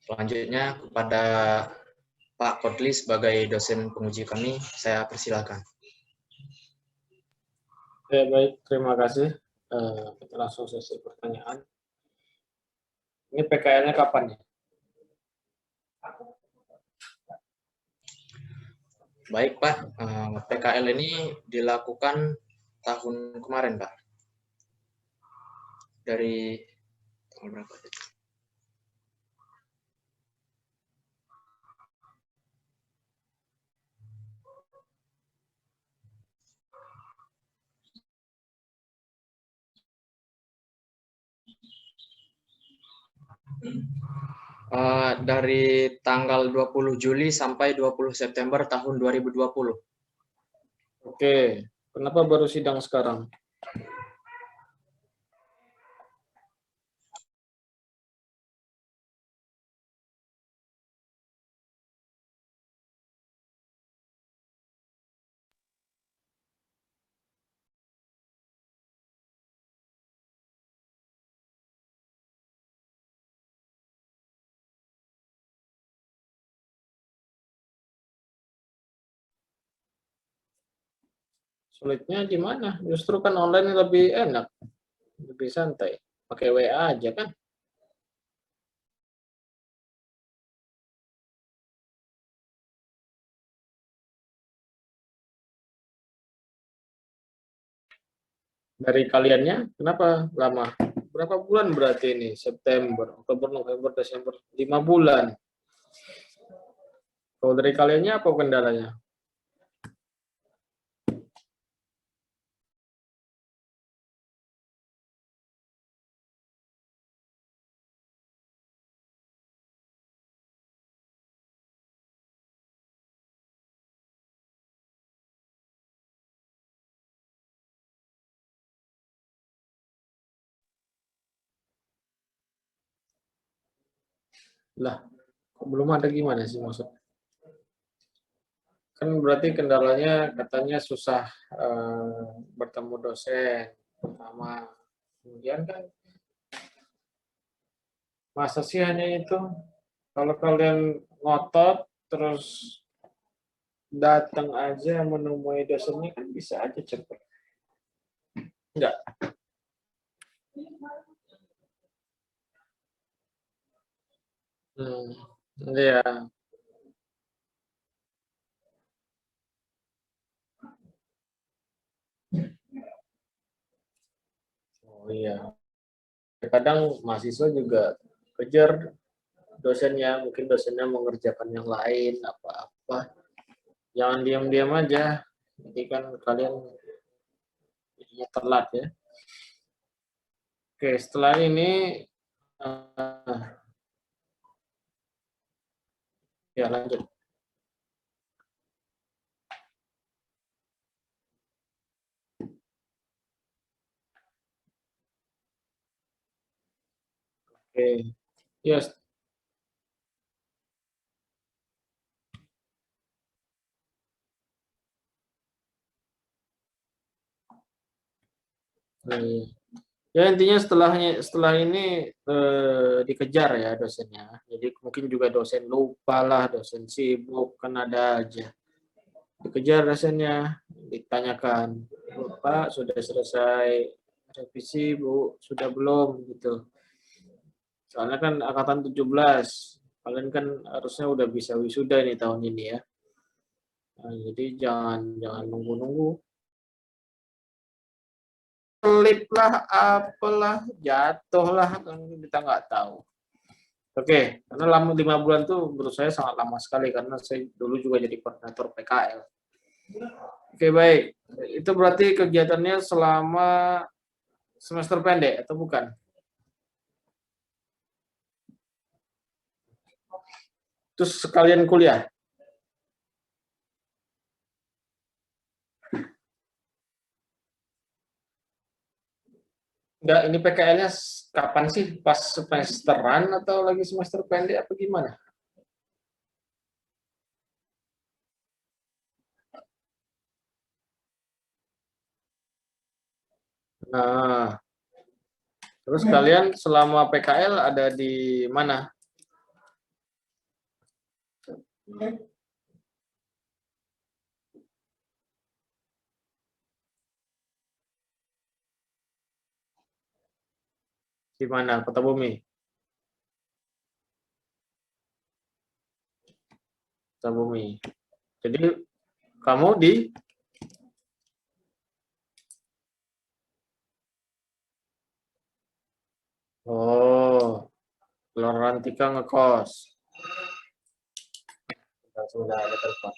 Selanjutnya kepada Pak Kotli sebagai dosen penguji kami, saya persilakan. Ya, baik, terima kasih. Kita langsung sesi pertanyaan. Ini PKL-nya kapan ya? Baik Pak, PKL ini dilakukan tahun kemarin Pak. Dari tanggal berapa? Dari tanggal 20 Juli sampai 20 September tahun 2020. Oke, kenapa baru sidang sekarang? Sulitnya di mana? Justru kan online lebih enak, lebih santai. Pakai WA aja kan? Dari kaliannya, kenapa lama? Berapa bulan berarti ini? September, Oktober, November, Desember, 5 bulan. Kalau dari kaliannya apa kendalanya? Lah, kok belum ada gimana sih maksudnya? Kan berarti kendalanya katanya susah bertemu dosen pertama. Kemudian kan masa sih hanya itu? Kalau kalian ngotot terus datang aja menemui dosennya kan bisa aja cepet. Enggak. Iya. Oh iya. Kadang mahasiswa juga kejar dosennya, mungkin dosennya mengerjakan yang lain apa-apa. Jangan diam-diam aja. Jadi kan kalian telat ya. Oke, setelah ini ya lanjut. Oke, yes. Ya intinya setelah ini dikejar ya dosennya. Jadi mungkin juga dosen lupa lah, dosen sibuk kan ada aja. Dikejar dosennya, ditanyakan, Pak sudah selesai revisi Bu, sudah belum gitu. Soalnya kan angkatan 17, kalian kan harusnya udah bisa wisuda nih tahun ini ya. Nah, jadi jangan nunggu-nunggu. Kelip lah, apalah, jatuh lah, kan kita nggak tahu. Oke, karena lama 5 bulan tuh menurut saya sangat lama sekali karena saya dulu juga jadi koordinator PKL. Oke, baik. Itu berarti kegiatannya selama semester pendek atau bukan? Terus sekalian kuliah? Enggak, ini PKL-nya kapan sih? Pas semesteran atau lagi semester pendek apa gimana? Nah, terus kalian selama PKL ada di mana? Di mana? Kota Bumi. Kota Bumi. Jadi kamu di Lorantika ngekos. Sudah ada telepon.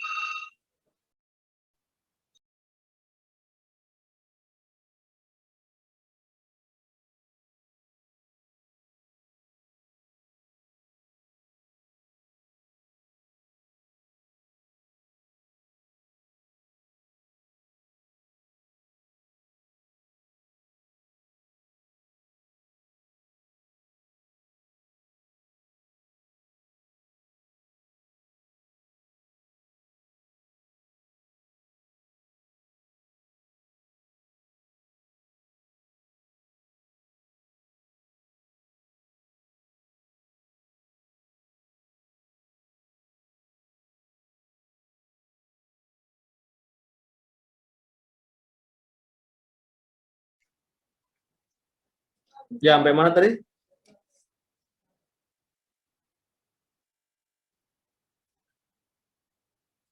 Ya, sampai mana tadi?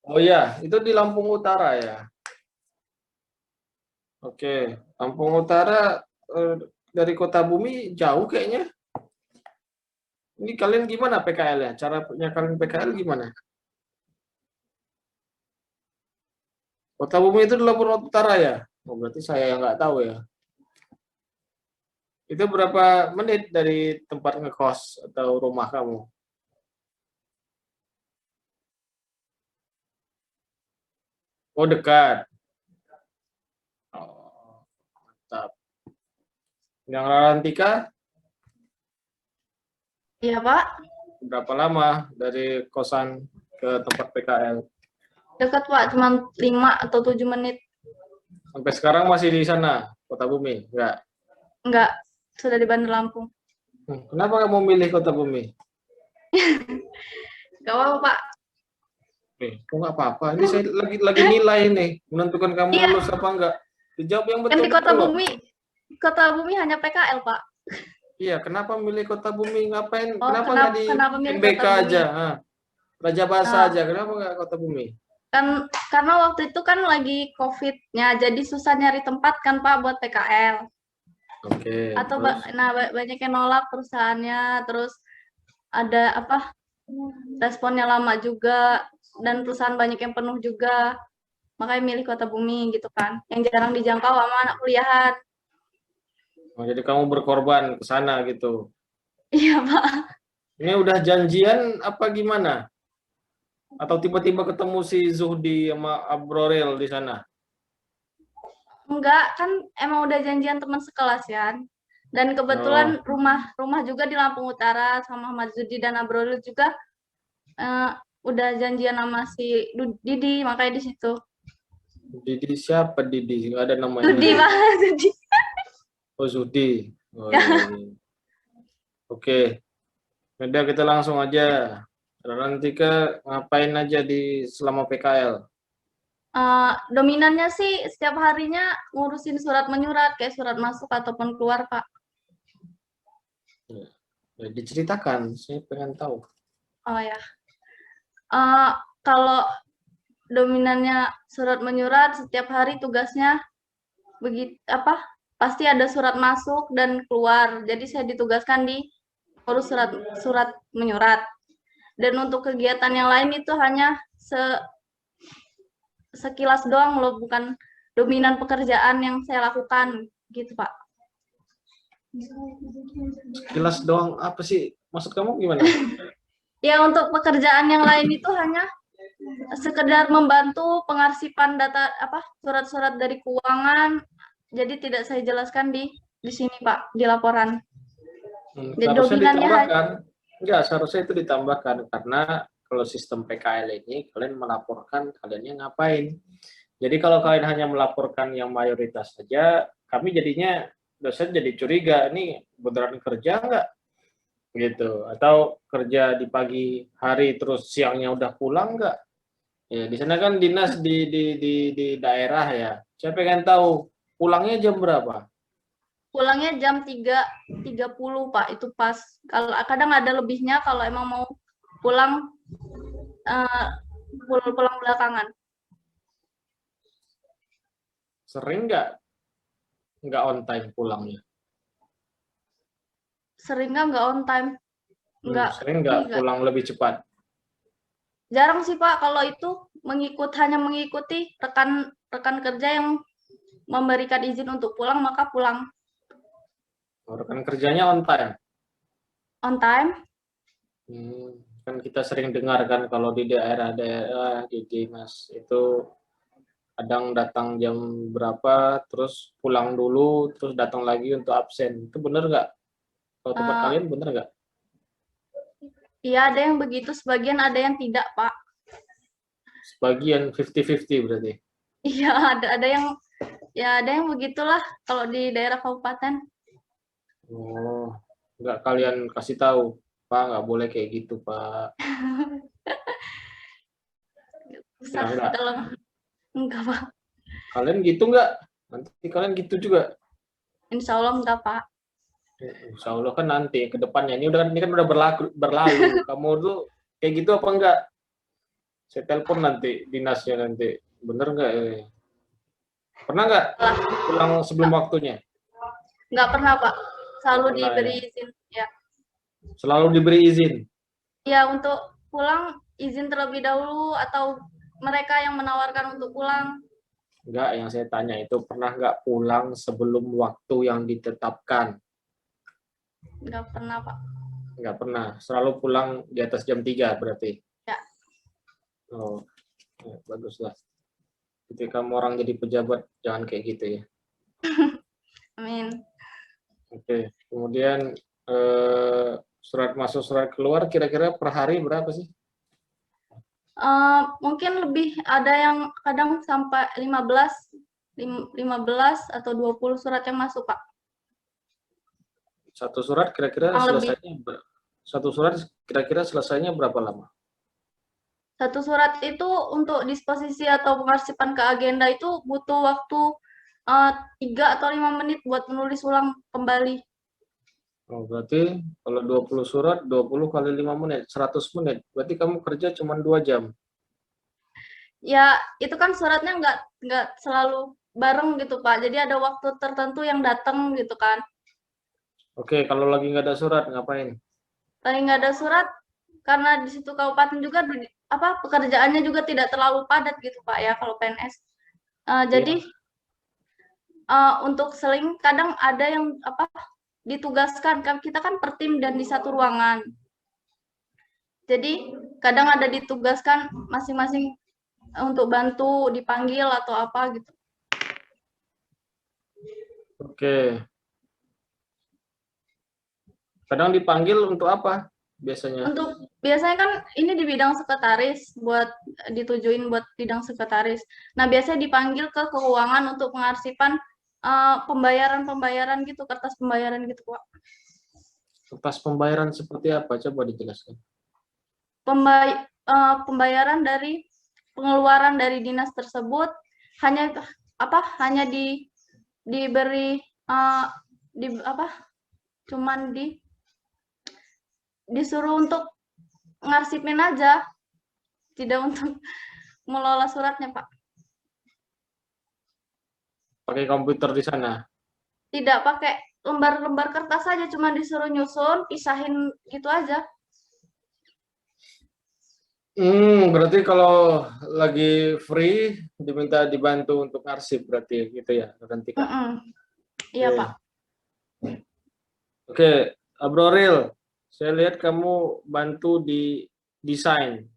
Oh iya, itu di Lampung Utara ya. Oke, Lampung Utara dari Kota Bumi jauh kayaknya. Ini kalian gimana PKL-nya? Caranya kalian PKL gimana? Kota Bumi itu di Lampung Utara ya? Oh, berarti saya yang nggak tahu ya. Itu berapa menit dari tempat ngekos atau rumah kamu? Oh, dekat. Oh, mantap. Yang Rarantika Iya, Pak. berapa lama dari kosan ke tempat PKL? Dekat, Pak. Cuma 5 atau 7 menit. Sampai sekarang masih di sana, Kota Bumi? Enggak. Enggak. Sudah di Bandar Lampung. Kenapa kamu milih Kota Bumi? Enggak apa-apa, Pak. Kok nggak apa-apa? Ini saya lagi nilai nih, menentukan kamu Iya. lulus apa enggak. Dijawab yang Kan di betul. Kota Bumi hanya PKL, Pak. Iya, kenapa milih Kota Bumi? Ngapain? Oh, Kenapa nggak di kenapa milih MBK Kota Bumi? aja? Raja Bahasa Nah. aja, kenapa nggak Kota Bumi? Kan karena waktu itu kan lagi COVID-nya, jadi susah nyari tempat kan, Pak, buat PKL. Oke. Atau terus? banyak yang nolak perusahaannya, terus ada responnya lama juga, dan perusahaan banyak yang penuh juga. Makanya milih Kota Bumi gitu kan, yang jarang dijangkau sama anak kuliahan. Oh, jadi kamu berkorban ke sana gitu. Iya, Pak. Ini udah janjian apa gimana? Atau tiba-tiba ketemu si Zuhdi sama Abroril di sana? Enggak, kan emang udah janjian teman sekelas ya. Dan kebetulan rumah juga di Lampung Utara sama Ahmad Zudi dan Abrol juga udah janjian sama si Didi, makanya di situ. Didi siapa Didi? Nggak ada namanya. Dudi, Pak. Dudi. Oh, Zudi. Oh, iya. Oke. Udah kita langsung aja. Nanti ngapain aja selama PKL? Dominannya sih setiap harinya ngurusin surat menyurat, kayak surat masuk ataupun keluar, Pak. Ya, diceritakan, saya pengen tahu. Oh ya. Kalau dominannya surat menyurat, setiap hari tugasnya pasti ada surat masuk dan keluar. Jadi saya ditugaskan di urus surat menyurat. Dan untuk kegiatan yang lain itu hanya sekilas doang loh, bukan dominan pekerjaan yang saya lakukan gitu, Pak. Sekilas doang apa sih? Maksud kamu gimana? Ya, untuk pekerjaan yang lain itu hanya sekedar membantu pengarsipan data surat-surat dari keuangan. Jadi tidak saya jelaskan di sini, Pak, di laporan. Jadi seharusnya ditambahkan. Enggak, seharusnya itu ditambahkan karena kalau sistem PKL ini kalian melaporkan kaliannya ngapain. Jadi kalau kalian hanya melaporkan yang mayoritas saja, kami jadinya dosen jadi curiga, ini beneran kerja enggak? gitu. Atau kerja di pagi hari terus siangnya udah pulang nggak? Ya, di sana kan dinas di daerah ya. Saya pengen tahu pulangnya jam berapa? Pulangnya jam 3.30 Pak, itu pas. Kalau kadang ada lebihnya kalau emang mau pulang eh, pulang belakangan. Sering nggak on time pulangnya? Seringnya nggak on time. Nggak, Sering ini nggak nggak. pulang lebih cepat? Jarang sih Pak kalau itu hanya mengikuti rekan kerja yang memberikan izin untuk pulang, maka pulang Rekan kerjanya on time. on time. Kan kita sering dengar kan kalau di daerah-daerah di dinas itu kadang datang jam berapa, terus pulang dulu, terus datang lagi untuk absen. Itu benar nggak? Kalau tempat Eh, kalian benar nggak? Iya, ada yang begitu, sebagian ada yang tidak, Pak. Sebagian 50-50 berarti. Iya, ada yang begitulah kalau di daerah kabupaten. Oh, nggak kalian kasih tahu, Pak, nggak boleh kayak gitu, Pak. Susah Nggak. dalam enggak, Pak. Kalian gitu nggak? Nanti kalian gitu juga. Insya Allah enggak, Pak. Insya Allah kan nanti ke depannya. Ini kan udah berlalu. Kamu tuh kayak gitu apa enggak? Saya telepon nanti dinasnya nanti. Bener nggak? Pernah nggak pulang sebelum waktunya? Enggak pernah, Pak. Selalu Pernah diberi ya. izin. Ya. Selalu diberi izin. Ya, untuk pulang izin terlebih dahulu atau mereka yang menawarkan untuk pulang. Enggak, yang saya tanya itu pernah nggak pulang sebelum waktu yang ditetapkan? Enggak pernah, Pak. Nggak pernah. Selalu pulang di atas jam 3 berarti? Ya. Oh, ya, baguslah. Ketika kamu orang jadi pejabat, jangan kayak gitu ya. Amin. Oke, kemudian surat masuk surat keluar kira-kira per hari berapa sih? Mungkin lebih, ada yang kadang sampai 15 atau 20 surat yang masuk, Pak. Satu surat kira-kira selesainya berapa lama? Satu surat itu untuk disposisi atau pengarsipan ke agenda itu butuh waktu 3 atau 5 menit buat menulis ulang kembali. Oh, berarti kalau 20 surat, 20 kali 5 menit, 100 menit. Berarti kamu kerja cuma 2 jam. Ya, itu kan suratnya nggak selalu bareng gitu, Pak. Jadi ada waktu tertentu yang datang gitu kan. Oke, kalau lagi nggak ada surat, ngapain? Lagi nggak ada surat, karena di situ kabupaten juga pekerjaannya juga tidak terlalu padat gitu, Pak, ya, kalau PNS. Jadi untuk seling kadang ada yang ditugaskan, kan kita kan per tim dan di satu ruangan. Jadi kadang ada ditugaskan masing-masing untuk bantu dipanggil atau apa gitu. Oke. Kadang dipanggil untuk apa biasanya? Untuk biasanya kan ini di bidang sekretaris, buat ditujuin buat bidang sekretaris. Nah, biasanya dipanggil ke keuangan untuk pengarsipan pembayaran gitu, kertas pembayaran gitu, Pak. Kertas pembayaran seperti apa? Coba dijelaskan. Pembayaran dari pengeluaran dari dinas tersebut hanya diberi disuruh untuk ngarsipin aja, tidak untuk mengelola suratnya, Pak. Pakai komputer di sana? Tidak pakai lembar-lembar kertas saja, cuma disuruh nyusun, pisahin gitu aja. Berarti kalau lagi free diminta dibantu untuk arsip berarti gitu ya, nanti kan? Iya, Pak. Oke, Abroril, saya lihat kamu bantu di desain.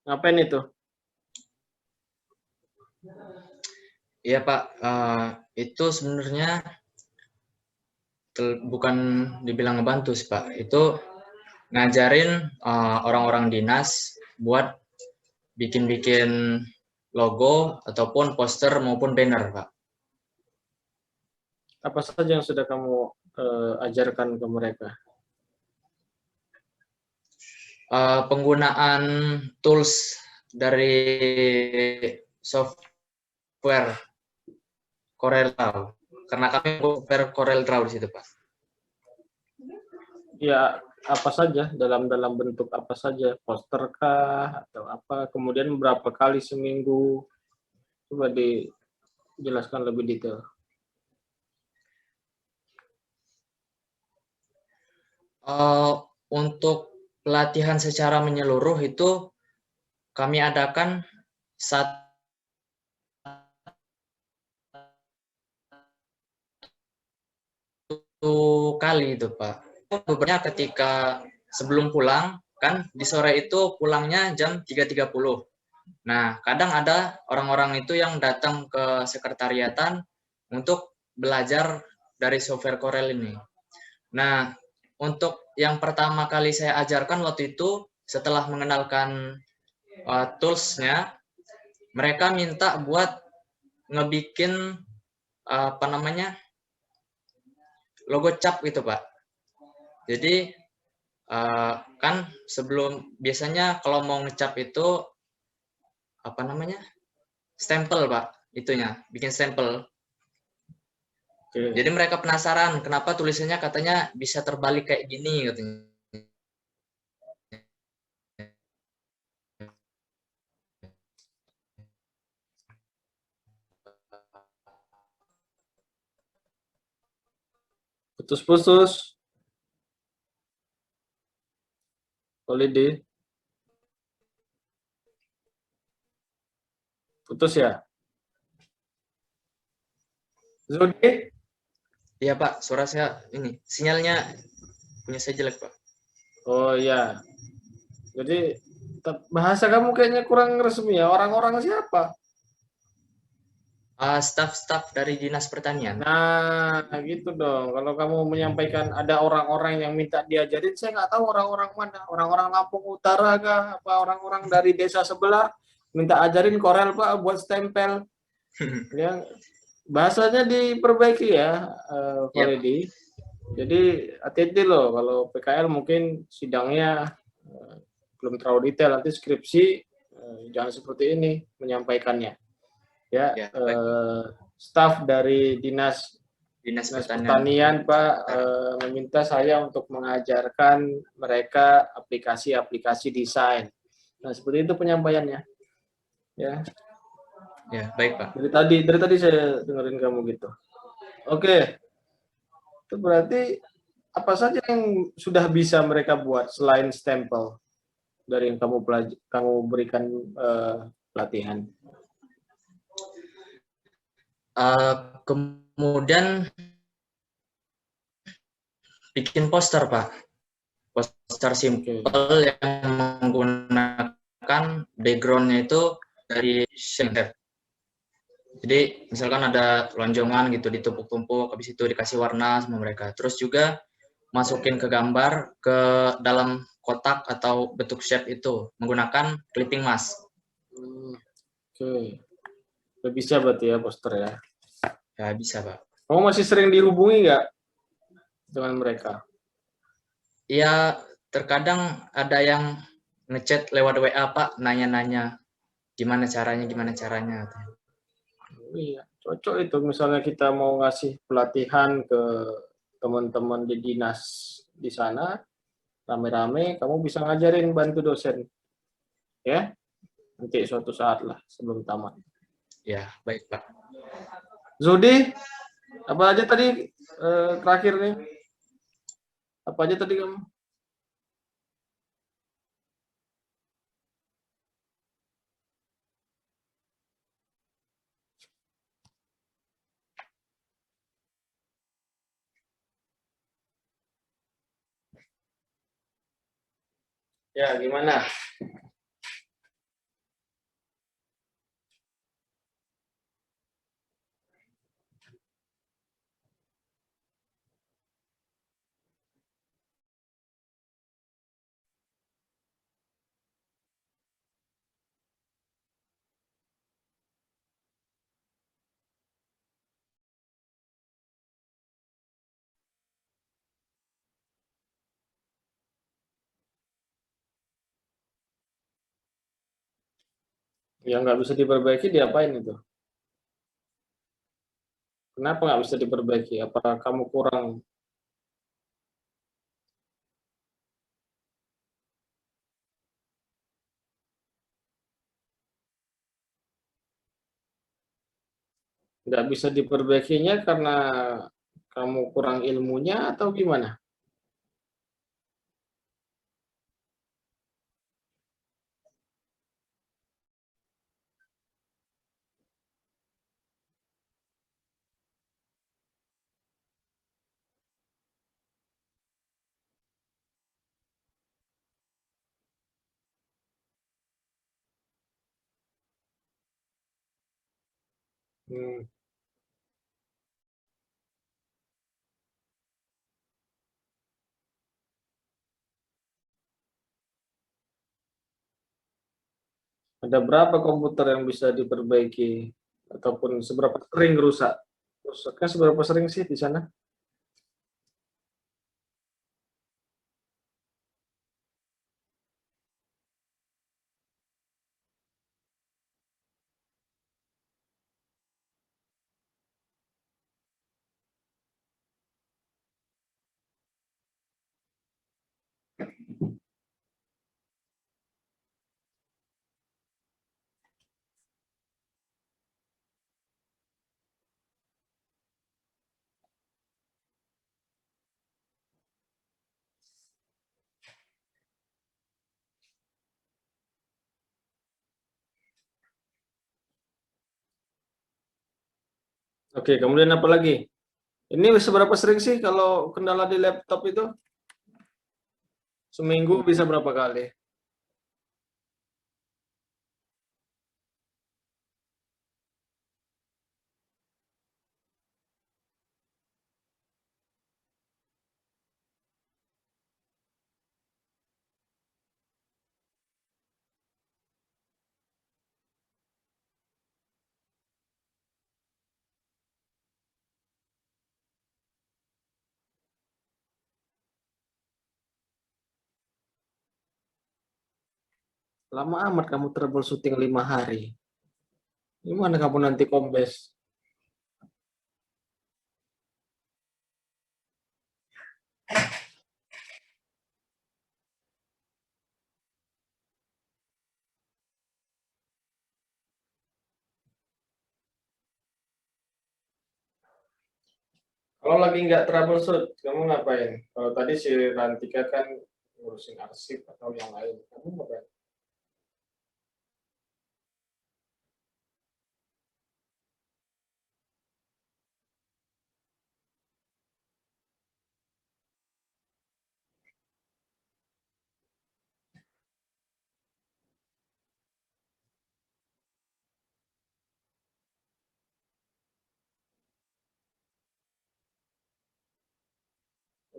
Ngapain itu? Iya Pak, itu sebenarnya bukan dibilang ngebantu sih Pak, itu ngajarin orang-orang dinas buat bikin-bikin logo ataupun poster maupun banner Pak. Apa saja yang sudah kamu ajarkan ke mereka? penggunaan tools dari software CorelDRAW. Karena kami software CorelDRAW di situ, Pak. Ya, apa saja dalam bentuk apa saja, poster kah atau apa, kemudian berapa kali seminggu, coba dijelaskan lebih detail. Untuk pelatihan secara menyeluruh itu kami adakan 1 kali itu, Pak. Beberapa ketika sebelum pulang, kan di sore itu pulangnya jam 3.30. Nah, kadang ada orang-orang itu yang datang ke sekretariatan untuk belajar dari software Corel ini. Nah, untuk yang pertama kali saya ajarkan waktu itu, setelah mengenalkan tools-nya, mereka minta buat ngebikin apa namanya, logo cap gitu, Pak. Jadi kan sebelum biasanya kalau mau ngecap itu apa namanya, stempel, Pak, itunya bikin stempel. Oke. Jadi mereka penasaran kenapa tulisannya katanya bisa terbalik kayak gini katanya. Putus-putus, Holiday, putus ya. Zodi, Iya, Pak, suara saya ini sinyalnya punya saya jelek, Pak. oh ya, jadi bahasa kamu kayaknya kurang resmi ya. Orang-orang siapa? Staf-staf dari Dinas Pertanian. Nah, gitu dong. Kalau kamu menyampaikan ada orang-orang yang minta diajarin, saya nggak tahu orang-orang mana. Orang-orang Lampung Utara kah? Apa orang-orang dari desa sebelah minta ajarin Corel Pak buat stempel. Ya, bahasanya diperbaiki ya, Iya, Pak. Valedi. Jadi hati-hati loh kalau PKL mungkin sidangnya belum terlalu detail. Nanti skripsi jangan seperti ini menyampaikannya. Ya, Ya, baik. staf dari Dinas Dinas Pertanian Pak meminta saya untuk mengajarkan mereka aplikasi-aplikasi desain. Nah, seperti itu penyampaiannya. Ya, Ya, baik, Pak. dari tadi saya dengerin kamu gitu. Oke, itu berarti apa saja yang sudah bisa mereka buat selain stempel dari yang kamu berikan pelatihan? Kemudian bikin poster, Pak. Poster Oke. simple yang menggunakan background-nya itu dari shader. Jadi misalkan ada lonjongan gitu ditumpuk-tumpuk, habis itu dikasih warna sama mereka. Terus juga masukin ke gambar ke dalam kotak atau bentuk shape itu menggunakan clipping mask. Oke. Udah bisa berarti ya poster ya. Ya bisa, Pak. Kamu masih sering dihubungi nggak dengan mereka? Ya terkadang ada yang ngechat lewat WA, Pak, nanya-nanya gimana caranya. Iya, cocok itu. Misalnya kita mau ngasih pelatihan ke teman-teman di dinas di sana, rame-rame, kamu bisa ngajarin bantu dosen. Ya, nanti suatu saat lah sebelum tamat. Ya, baik, Pak. Zodi, apa aja tadi terakhir nih? Apa aja tadi kamu? Ya, gimana? Yang nggak bisa diperbaiki diapain itu? Kenapa nggak bisa diperbaiki? Apakah kamu kurang? Nggak bisa diperbaikinya karena kamu kurang ilmunya atau gimana? Hmm, Ada berapa komputer yang bisa diperbaiki ataupun seberapa sering rusak? Rusaknya seberapa sering sih di sana? Oke, kemudian apa lagi? Ini seberapa sering sih kalau kendala di laptop itu? Seminggu bisa berapa kali? Lama amat kamu troubleshooting 5 hari. Gimana kamu nanti kombes? Kalau lagi nggak troubleshoot, kamu ngapain? Kalau tadi si Rantika kan ngurusin arsip atau yang lain. Kamu ngapain?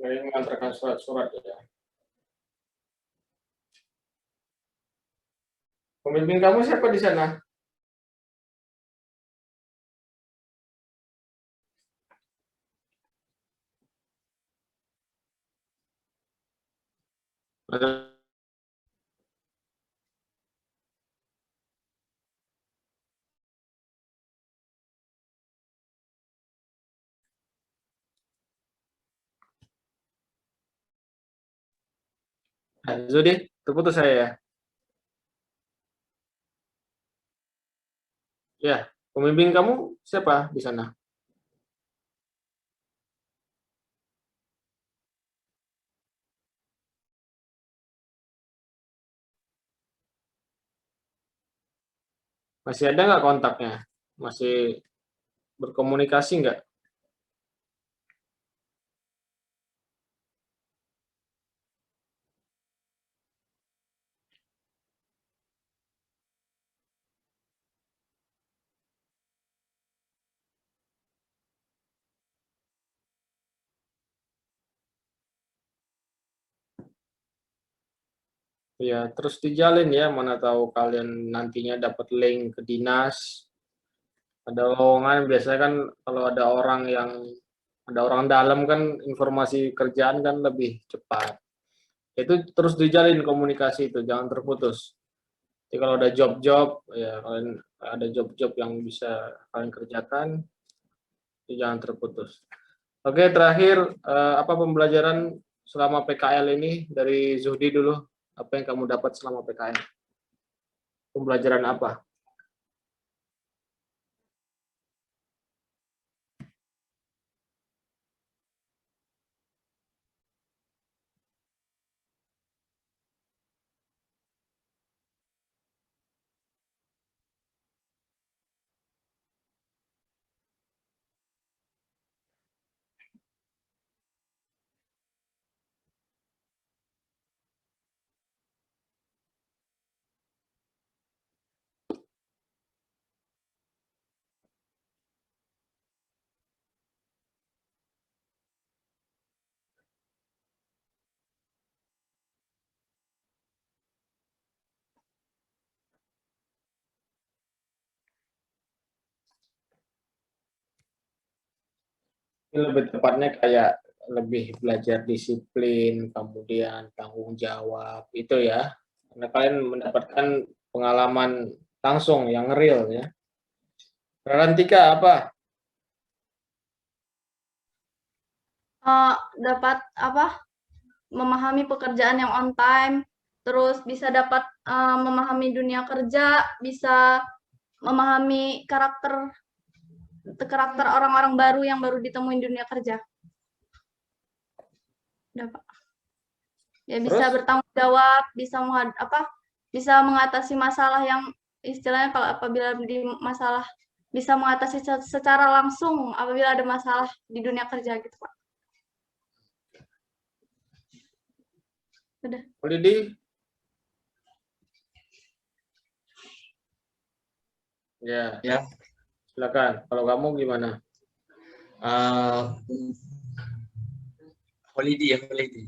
Lagi mengantarkan surat-surat ya. Pembimbing kamu siapa di sana? Ada. Nah, Zudi, terputus saya ya. Ya, pembimbing kamu siapa di sana? Masih ada nggak kontaknya? Masih berkomunikasi nggak? Ya, terus dijalin ya, mana tahu kalian nantinya dapat link ke dinas. Ada lowongan biasanya kan kalau ada orang dalam kan informasi kerjaan kan lebih cepat. Itu terus dijalin komunikasi itu, jangan terputus. Jadi kalau ada job-job, ya kalian ada job-job yang bisa kalian kerjakan, itu jangan terputus. Oke, terakhir apa pembelajaran selama PKL ini dari Zuhdi dulu? Apa yang kamu dapat selama PKL? Pembelajaran apa? Ini lebih tepatnya kayak lebih belajar disiplin, kemudian tanggung jawab, itu ya. Karena kalian mendapatkan pengalaman langsung yang real ya. Rantika apa? Dapat apa? Memahami pekerjaan yang on time, terus bisa dapat memahami dunia kerja, bisa memahami karakter orang-orang baru yang baru ditemuin dunia kerja. Udah, Pak. Ya bisa Terus? bertanggung jawab, bisa mengatasi masalah yang istilahnya kalau apabila di masalah bisa mengatasi secara langsung apabila ada masalah di dunia kerja gitu, Pak. Udah. Lidi? Ya, Ya, silakan. Kalau kamu gimana? holiday ya, holiday.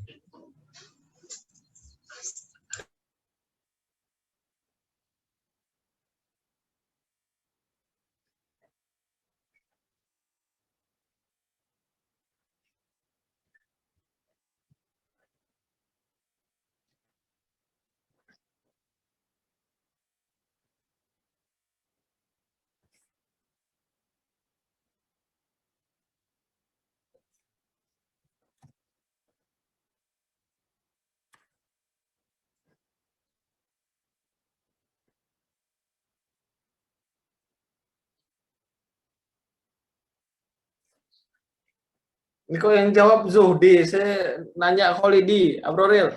Ini kok yang jawab Zuhdi, saya nanya Kholidi, Abroril.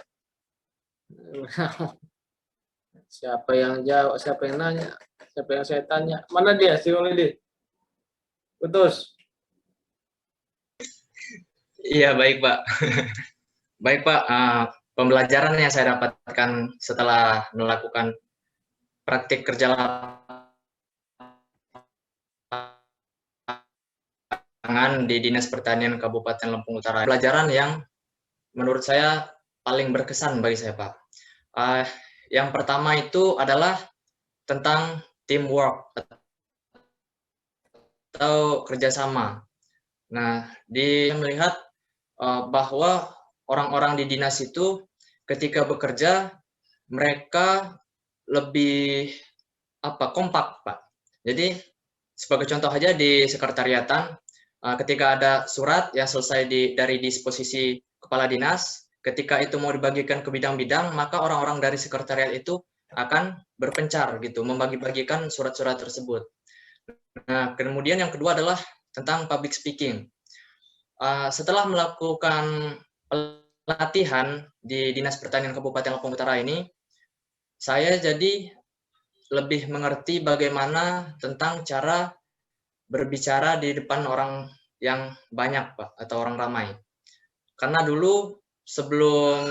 Siapa yang jawab, siapa yang nanya, siapa yang saya tanya. Mana dia si Kholidi? Putus. Iya, baik Pak. Baik Pak, pembelajaran yang saya dapatkan setelah melakukan praktik kerja lapangan di Dinas Pertanian Kabupaten Lampung Utara. Pelajaran yang menurut saya paling berkesan bagi saya Pak. Yang pertama itu adalah tentang teamwork atau kerjasama. Nah, melihat bahwa orang-orang di dinas itu ketika bekerja mereka lebih kompak, Pak. Jadi sebagai contoh aja di sekretariatan, ketika ada surat yang selesai dari disposisi kepala dinas, ketika itu mau dibagikan ke bidang-bidang, maka orang-orang dari sekretariat itu akan berpencar gitu, membagi-bagikan surat-surat tersebut. Nah, kemudian yang kedua adalah tentang public speaking. Setelah melakukan pelatihan di Dinas Pertanian Kabupaten Lampung Utara ini, saya jadi lebih mengerti bagaimana tentang cara berbicara di depan orang yang banyak, Pak, atau orang ramai. Karena dulu sebelum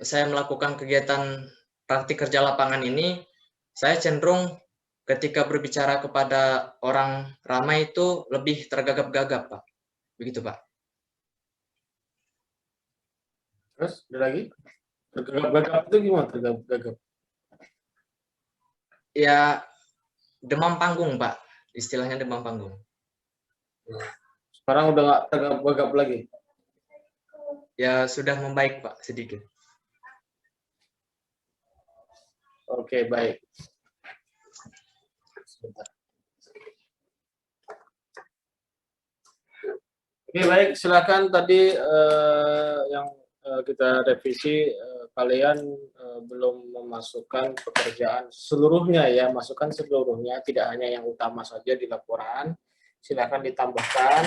saya melakukan kegiatan praktik kerja lapangan ini, saya cenderung ketika berbicara kepada orang ramai itu lebih tergagap-gagap, Pak. Begitu, Pak. Terus, ada lagi? Tergagap-gagap itu gimana tergagap-gagap? Ya, demam panggung, Pak. Istilahnya demam panggung. Sekarang udah nggak tergagap-gagap lagi? Ya, sudah membaik, Pak, sedikit. Oke, baik. Sebentar. Oke, baik. Silakan tadi yang kita revisi, kalian belum memasukkan pekerjaan seluruhnya ya, masukkan seluruhnya, tidak hanya yang utama saja di laporan. Silakan ditambahkan.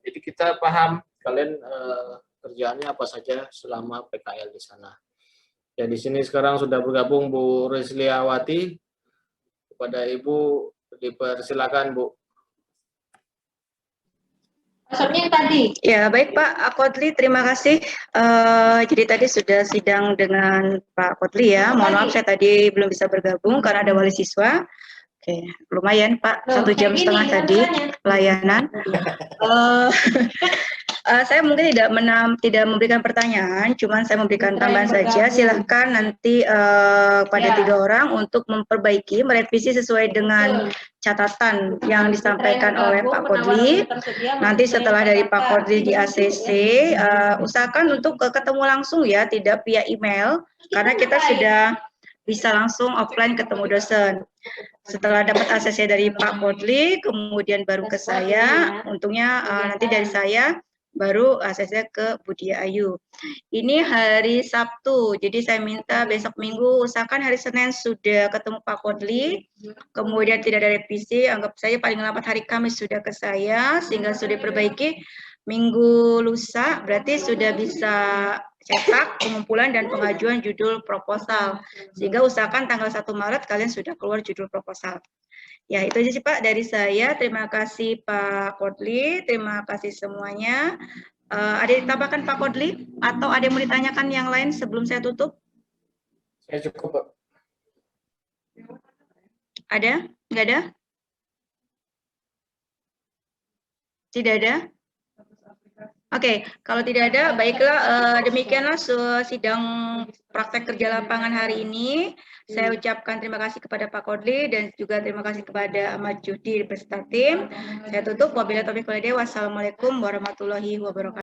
Jadi kita paham kalian kerjaannya apa saja selama PKL di sana. Ya, di sini sekarang sudah bergabung Bu Risliawati. Kepada Ibu dipersilakan, Bu. Maksudnya tadi. Ya, baik Pak Kodli, terima kasih. Jadi tadi sudah sidang dengan Pak Kodli ya. Mohon maaf saya tadi belum bisa bergabung karena ada wali siswa. Oke, lumayan Pak, 1 jam setengah tadi pelayanan. Saya mungkin tidak memberikan pertanyaan, cuman saya memberikan tambahan saja. Silahkan nanti pada 3 orang untuk memperbaiki, merevisi sesuai dengan catatan yang disampaikan oleh Pak Kodli. Nanti setelah dari Pak Kodli di ACC, usahakan untuk ketemu langsung ya, tidak via email, karena kita sudah bisa langsung offline ketemu dosen. Setelah dapat ACC dari Pak Kodli, kemudian baru ke saya, untungnya nanti dari saya, baru ACC ke Budia Ayu. Ini hari Sabtu, jadi saya minta besok Minggu, usahakan hari Senin sudah ketemu Pak Kodli, kemudian tidak ada revisi, anggap saya paling lambat hari Kamis sudah ke saya, sehingga sudah diperbaiki. Minggu lusa berarti sudah bisa cetak pengumpulan dan pengajuan judul proposal, sehingga usahakan tanggal 1 Maret kalian sudah keluar judul proposal. Ya, itu aja sih Pak dari saya. Terima kasih Pak Kodli, terima kasih semuanya. Ada yang ditambahkan Pak Kodli? Atau ada yang mau ditanyakan yang lain sebelum saya tutup? Saya cukup, Pak. Ada? Nggak ada? Tidak ada? Oke, kalau tidak ada, baiklah, demikianlah sidang praktek kerja lapangan hari ini. Saya ucapkan terima kasih kepada Pak Kodli dan juga terima kasih kepada Ahmad Juhdi beserta tim. Saya tutup, wabillahi taufiq wal hidayah. Wassalamualaikum warahmatullahi wabarakatuh.